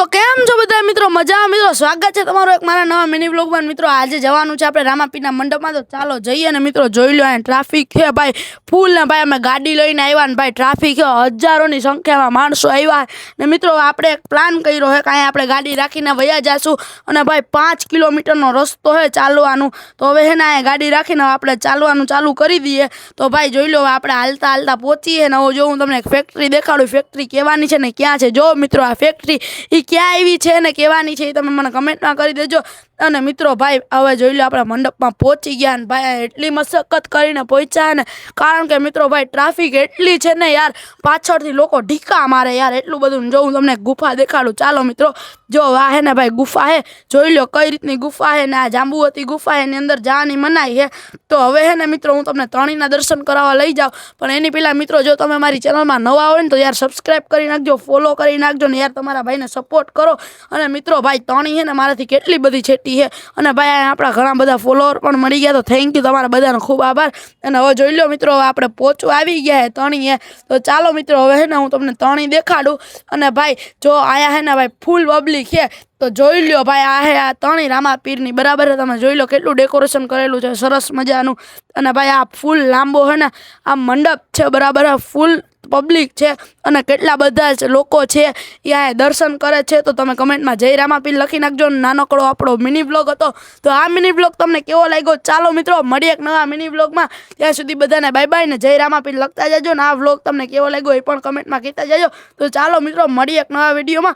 તો કેમ છો બધા મિત્રો? મજામાં મિત્રો? સ્વાગત છે તમારું એક મારા નવા મિની વ્લોગમાં મિત્રો. આજે જવાનું છે આપણે રામાપીરના મંડપમાં, તો ચાલો જઈએ ને મિત્રો. જોઈ લો, અહીં ટ્રાફિક છે ભાઈ ફૂલ ને ભાઈ. અમે ગાડી લઈને આવ્યા ને ભાઈ ટ્રાફિક છે, હજારોની સંખ્યામાં માણસો આવ્યા ને મિત્રો. આપણે એક પ્લાન કર્યો છે કે અહીંયા આપણે ગાડી રાખીને વયા જઈશું અને ભાઈ 5 કિલોમીટરનો રસ્તો છે ચાલવાનું. તો હવે છે ને અહીંયા ગાડી રાખીને આપણે ચાલવાનું ચાલુ કરી દઈએ. તો ભાઈ જોઈ લો, આપણે હાલતા હાલતા પહોંચીએ ને હવે જો હું તમને એક ફેક્ટરી દેખાડું. ફેક્ટરી કહેવાની છે ને ક્યાં છે. જો મિત્રો, આ ફેક્ટરી એ ક્યાં આવી છે ને કહેવાની છે એ તમે મને કમેન્ટમાં કરી દેજો. અને મિત્રો ભાઈ હવે જોઈ લો, આપણે મંડપમાં પહોંચી ગયા ને ભાઈ એટલી મશક્કત કરીને પહોંચ્યા ને, કારણ કે મિત્રો ભાઈ ટ્રાફિક એટલી છે ને યાર, પાછળથી લોકો ઢીકા મારે યાર, એટલું બધું. જો હું તમને ગુફા દેખાડું, ચાલો મિત્રો. જો આ હે ને ભાઈ ગુફા હે, જોઈ લો કઈ રીતની ગુફા હે ને. આ જાંબુવતી ગુફા હે, એની અંદર જવાની મનાઈ છે. તો હવે હે ને મિત્રો, હું તમને તણીના દર્શન કરાવવા લઈ જાઉં, પણ એની પહેલાં મિત્રો જો તમે મારી ચેનલમાં નવા હોય ને તો યાર સબસ્ક્રાઈબ કરી નાખજો, ફોલો કરી નાખજો ને યાર, તમારા ભાઈને સપોર્ટ કરો. અને મિત્રો ભાઈ તણી છે ને મારાથી કેટલી બધી છેટી છે, અને ભાઈ આપણા ઘણા બધા ફોલોવર પણ મળી ગયા. તો થેન્ક યુ, તમારા બધાનો ખૂબ આભાર. અને હવે જોઈ લો મિત્રો, હવે આપણે પહોંચવા આવી ગયા હે તણી હે. તો ચાલો મિત્રો, હવે હે ને હું તમને તણી દેખાડું. અને ભાઈ જો આયા હે ને ભાઈ ફૂલ પબ્લિક છે. તો જોઈ લો ભાઈ, આ હે આ તણી રામાપીરની, બરાબર છે. તમે જોઈ લો કેટલું ડેકોરેશન કરેલું છે, સરસ મજાનું. અને ભાઈ આ ફૂલ લાંબો છે ને આ મંડપ છે, બરાબર. ફૂલ પબ્લિક છે અને કેટલા બધા લોકો છે અહીંયા દર્શન કરે છે. તો તમે કમેન્ટમાં જય રામાપીર લખી નાખજો. નાનકડો આપણો મિની વ્લોગ હતો. તો આ મિની વ્લોગ તમને કેવો લાગ્યો? ચાલો મિત્રો મળીએ એક નવા મિની વ્લોગમાં. ત્યાં સુધી બધાને બાય બાય ને જય રામાપીર લખતા જજો. ને આ વ્લોગ તમને કેવો લાગ્યો એ પણ કમેન્ટમાં કહેતા જજો. તો ચાલો મિત્રો મળીએ એક નવા વિડીયોમાં.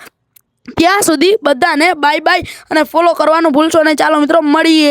ત્યાં સુધી બધાને બાય બાય અને ફોલો કરવાનું ભૂલશો નહીં. ચાલો મિત્રો મળીએ.